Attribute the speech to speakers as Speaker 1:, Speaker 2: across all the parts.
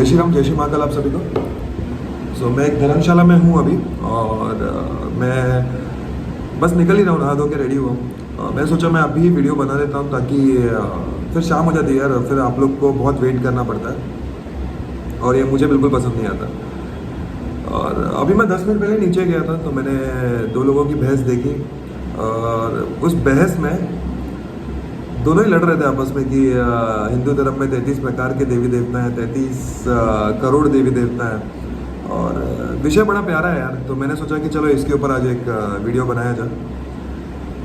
Speaker 1: जय श्री राम, जय श्री महाकाल आप सभी को। मैं एक धर्मशाला में हूँ अभी, और मैं बस निकल ही रहा हूँ, नहा धो के रेडी हुआ। मैं सोचा मैं अभी वीडियो बना देता हूँ ताकि फिर शाम हो जाती है यार, फिर आप लोग को बहुत वेट करना पड़ता है और ये मुझे बिल्कुल पसंद नहीं आता। और अभी मैं 10 मिनट पहले नीचे गया था तो मैंने 2 लोगों की बहस देखी, और उस बहस में दोनों ही लड़ रहे थे आपस में कि हिंदू धर्म में 33 प्रकार के देवी देवता हैं, 33 करोड़ देवी देवता हैं, और विषय बड़ा प्यारा है यार। तो मैंने सोचा कि चलो इसके ऊपर आज एक वीडियो बनाया जाए।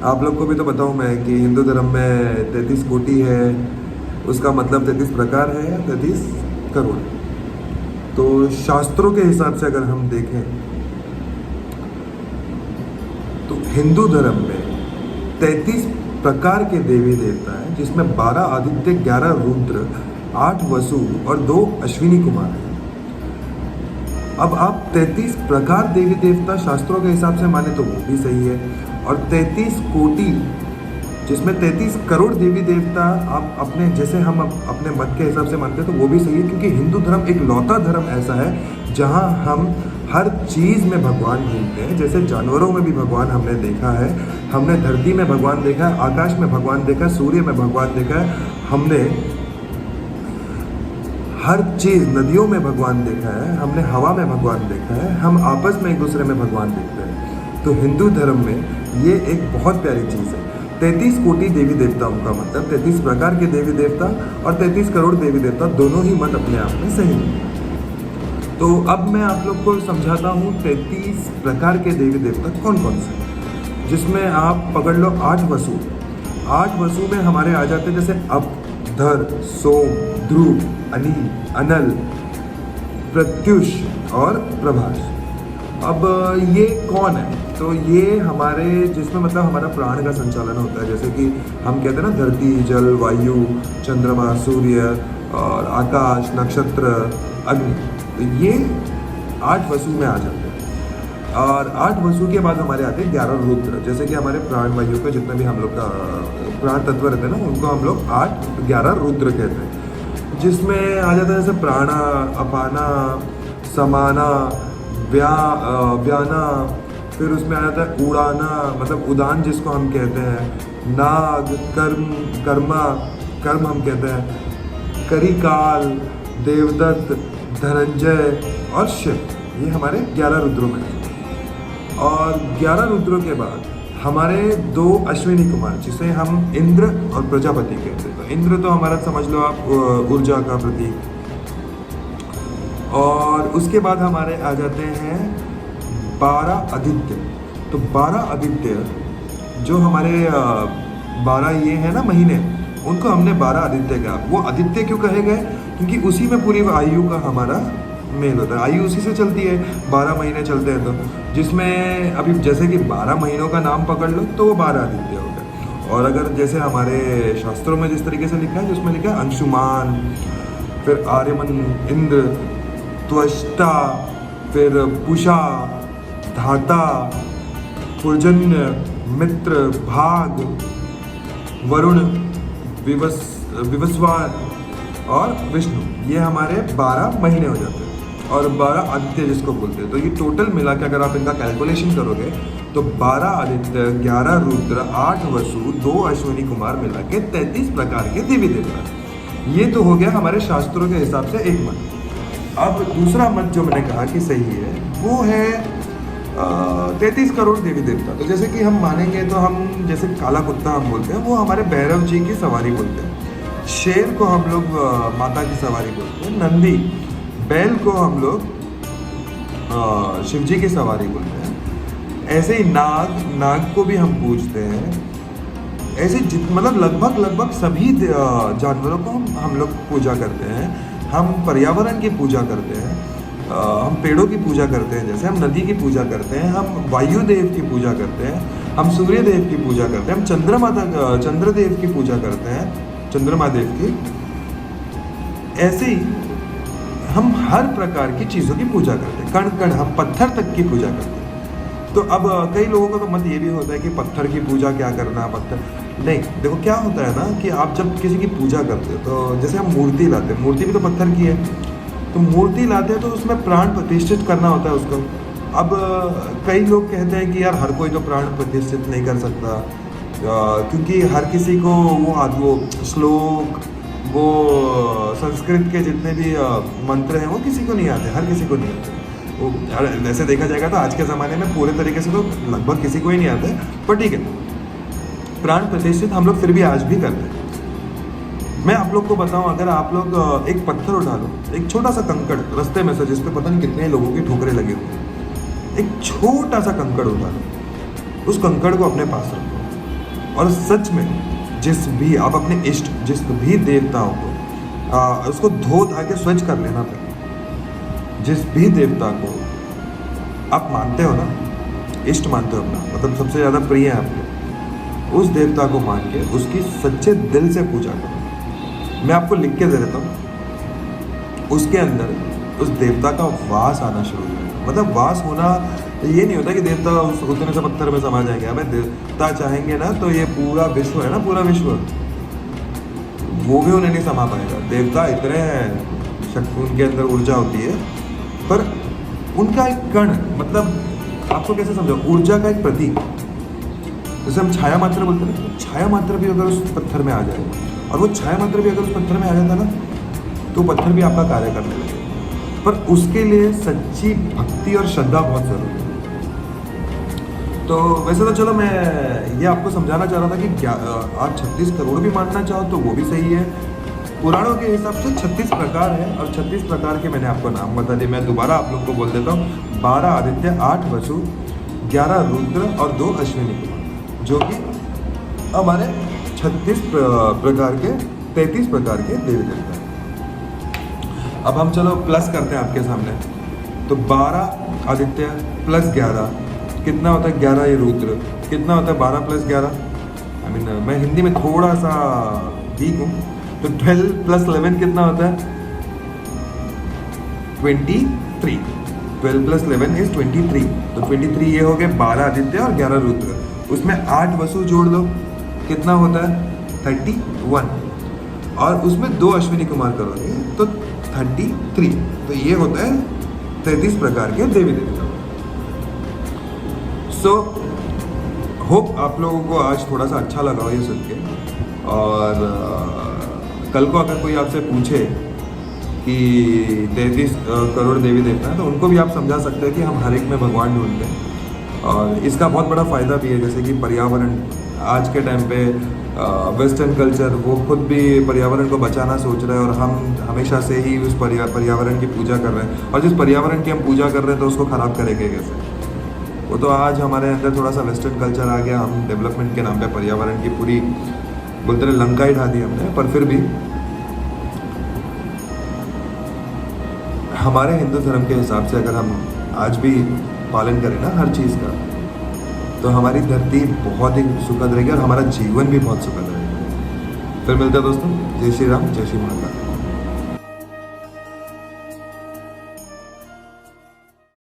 Speaker 1: आप लोग को भी तो बताऊं मैं कि हिंदू धर्म में 33 कोटि है, उसका मतलब 33 प्रकार है या 33 करोड़। तो शास्त्रों के हिसाब से अगर हम देखें तो हिंदू धर्म में 33 प्रकार के देवी देवता हैं, जिसमें 12 आदित्य, 11 रुद्र, 8 वसु और 2 अश्विनी कुमार हैं। अब आप 33 प्रकार देवी देवता शास्त्रों के हिसाब से माने तो वो भी सही है, और 33 कोटि जिसमें 33 करोड़ देवी देवता आप अपने जैसे हम अपने मत के हिसाब से मानते हैं तो वो भी सही है, क्योंकि हिंदू धर्म एक लौता धर्म ऐसा है जहाँ हम हर चीज़ में भगवान ढूंढते हैं। जैसे जानवरों में भी भगवान हमने देखा है, हमने धरती में भगवान देखा है, आकाश में भगवान देखा है, सूर्य में भगवान देखा है, हमने हर चीज़, नदियों में भगवान देखा है, हमने हवा में भगवान देखा है, हम आपस में एक दूसरे में भगवान देखते हैं। तो हिंदू धर्म में ये एक बहुत प्यारी चीज़ है। 33 कोटि देवी देवताओं का मतलब 33 प्रकार के देवी देवता और 33 करोड़ देवी देवता, दोनों ही मत अपने आप में सही है। तो अब मैं आप लोग को समझाता हूँ 33 प्रकार के देवी देवता कौन कौन से हैं, जिसमें आप पकड़ लो 8 वसु। 8 वसु में हमारे आ जाते हैं जैसे अप, धर, सोम, ध्रुव, अनिल, अनल, प्रत्युष और प्रभास। अब ये कौन है? तो ये हमारे जिसमें मतलब हमारा प्राण का संचालन होता है। जैसे कि हम कहते हैं ना, धरती, जल, वायु, चंद्रमा, सूर्य और आकाश, नक्षत्र, अग्नि। तो ये 8 वसु में आ जाते हैं। और 8 वसु के बाद हमारे आते हैं 11 रुद्र। जैसे कि हमारे प्राण वायु के जितने भी हम लोग का प्राण तत्व रहते हैं ना, उनको हम लोग 11 रुद्र कहते हैं, जिसमें आ जाता है जैसे प्राणा, अपाना, समाना, व्याना, फिर उसमें आ जाता है उड़ाना, मतलब उदान जिसको हम कहते हैं, नाग, कर्म हम कहते हैं, करिकाल, देवदत्त, धनंजय और शिव। ये हमारे 11 रुद्रों में हैं। और 11 रुद्रों के बाद हमारे 2 अश्विनी कुमार, जिसे हम इंद्र और प्रजापति कहते हैं। तो इंद्र तो हमारा समझ लो आप ऊर्जा का प्रतीक। और उसके बाद हमारे आ जाते हैं 12 आदित्य। तो 12 आदित्य जो हमारे 12 ये है ना महीने, उनको हमने 12 आदित्य कहा। वो आदित्य क्यों कहे गए? क्योंकि उसी में पूरी आयु का हमारा मेल होता है। आयु उसी से चलती है, 12 महीने चलते हैं। तो जिसमें अभी जैसे कि 12 महीनों का नाम पकड़ लो तो वो 12 आदित्य हो गए। और अगर जैसे हमारे शास्त्रों में जिस तरीके से लिखा है, जिसमें लिखा है अंशुमान, फिर आर्यमन, इंद्र, त्वष्टा, फिर पुषा, धाता, पुर्जन्य, मित्र, भाग, वरुण, विवस्वान और विष्णु, ये हमारे 12 महीने हो जाते हैं। और 12 आदित्य जिसको बोलते हैं। तो ये टोटल मिला के अगर आप इनका कैलकुलेशन करोगे तो 12 आदित्य, 11 रुद्र, 8 वसु, 2 अश्विनी कुमार मिला के 33 प्रकार के देवी देवता। ये तो हो गया हमारे शास्त्रों के हिसाब से एक मत। अब दूसरा मत जो मैंने कहा कि सही है, वो है 33 करोड़ देवी देवता। तो जैसे कि हम मानेंगे तो हम जैसे काला कुत्ता हम बोलते हैं, वो हमारे भैरव जी की सवारी बोलते हैं। शेर को हम लोग माता की सवारी बोलते हैं। नंदी, बैल को हम लोग शिव जी की सवारी बोलते हैं। ऐसे ही नाग को भी हम पूजते हैं। ऐसे मतलब लगभग सभी जानवरों को हम लोग पूजा करते हैं। हम पर्यावरण की पूजा करते हैं, हम पेड़ों की पूजा करते हैं, जैसे हम नदी की पूजा करते हैं, हम वायु देव की पूजा करते हैं, हम सूर्य देव की पूजा करते हैं, हम चंद्रदेव की पूजा करते हैं, चंद्रमा देव की। ऐसे ही हम हर प्रकार की चीज़ों की पूजा करते हैं, कण कण, हम पत्थर तक की पूजा करते हैं। तो अब कई लोगों का तो मत ये भी होता है कि पत्थर की पूजा क्या करना, पत्थर नहीं। देखो क्या होता है ना कि आप जब किसी की पूजा करते हो तो जैसे हम मूर्ति लाते हैं, मूर्ति भी तो पत्थर की है। तो मूर्ति लाते हैं तो उसमें प्राण प्रतिष्ठित करना होता है उसको। अब कई लोग कहते हैं कि यार हर कोई तो प्राण प्रतिष्ठित नहीं कर सकता, क्योंकि हर किसी को वो श्लोक, वो संस्कृत के जितने भी मंत्र हैं वो किसी को नहीं आते, हर किसी को नहीं आते। वो वैसे देखा जाएगा तो आज के ज़माने में पूरे तरीके से तो लगभग किसी को ही नहीं आते, पर ठीक है, प्राण प्रतिष्ठित हम लोग फिर भी आज भी करते हैं। मैं आप लोग को बताऊं, अगर आप लोग एक पत्थर उठा लो, एक छोटा सा कंकड़ रास्ते में से जिस पे पता नहीं कितने लोगों की ठोकरें लगी हुई, एक छोटा सा कंकड़ उठा लो, उस कंकड़ को अपने पास रखो और सच में जिस भी आप अपने इष्ट, जिस भी देवताओं को उसको धो धा के स्वच्छ कर लेना पड़ेगा। जिस भी देवता को आप मानते हो ना, इष्ट मानते हो अपना, मतलब सबसे ज़्यादा प्रिय है आपके, उस देवता को मान के उसकी सच्चे दिल से पूजा करो। मैं आपको लिख के दे देता हूँ, उसके अंदर उस देवता का वास आना शुरू हो जाएगा। मतलब वास होना ये नहीं होता कि देवता उस उतने से पत्थर में समा जाएंगे। हमें देवता चाहेंगे ना तो ये पूरा विश्व है ना, पूरा विश्व, वो भी उन्हें नहीं समा पाएगा। देवता इतने हैं, शक्ति उनके अंदर ऊर्जा होती है, पर उनका एक कण, मतलब आपको कैसे समझो, ऊर्जा का एक प्रतीक, जैसे हम छाया मात्र बोलते हैं, छाया मात्र भी अगर उस पत्थर में आ जाए और वो छाया मात्र भी अगर उस पत्थर में आ जाता ना, तो पत्थर भी आपका कार्य करने लगेगा। पर उसके लिए सच्ची भक्ति और श्रद्धा बहुत ज़रूरी है। तो वैसे तो चलो मैं ये आपको समझाना चाह रहा था कि आप 36 करोड़ भी मानना चाहो तो वो भी सही है। पुराणों के हिसाब से 36 प्रकार है और 36 प्रकार के मैंने आपको नाम बता दिए। मैं दोबारा आप लोग को बोल देता हूँ, 12 आदित्य, 8 वसु, 11 रुद्र और 2 अश्विनी कुमार, जो कि हमारे 36 प्रकार के 33 प्रकार के देवी देवता हैं। अब हम चलो प्लस करते हैं आपके सामने। तो 12 आदित्य प्लस 11 कितना होता है, 11 ये रुद्र कितना होता है, 12 प्लस 11, आई मीन मैं हिंदी में थोड़ा सा वीक हूँ, तो 12 प्लस 11 कितना होता है, 23। 12 प्लस 11 इज 23। तो 23 ये हो गए 12 आदित्य और 11 रुद्र, उसमें 8 वसु जोड़ दो, कितना होता है 31, और उसमें 2 अश्विनी कुमार करोगे तो 33। तो ये होता है 33 प्रकार के देवी देवता। सो होप आप लोगों को आज थोड़ा सा अच्छा लगा हो ये सुन के। और कल को अगर कोई आपसे पूछे कि 33 करोड़ देवी देवता हैं, तो उनको भी आप समझा सकते हैं कि हम हर एक में भगवान ढूंढते हैं। और इसका बहुत बड़ा फ़ायदा भी है, जैसे कि पर्यावरण आज के टाइम पे वेस्टर्न कल्चर वो खुद भी पर्यावरण को बचाना सोच रहा है, और हम हमेशा से ही उस पर्यावरण की पूजा कर रहे हैं। और जिस पर्यावरण की हम पूजा कर रहे हैं तो उसको ख़राब करेंगे कैसे? वो तो आज हमारे अंदर थोड़ा सा वेस्टर्न कल्चर आ गया, हम डेवलपमेंट के नाम पे पर्यावरण की पूरी बोलते रहे लंका ही ढा दी हमने। पर फिर भी हमारे हिंदू धर्म के हिसाब से अगर हम आज भी पालन करें ना हर चीज़ का, तो हमारी धरती बहुत ही सुखद रहेगी और हमारा जीवन भी बहुत सुखद रहेगा। फिर मिलते हैं दोस्तों। जय श्री राम, जय श्री महाकाल।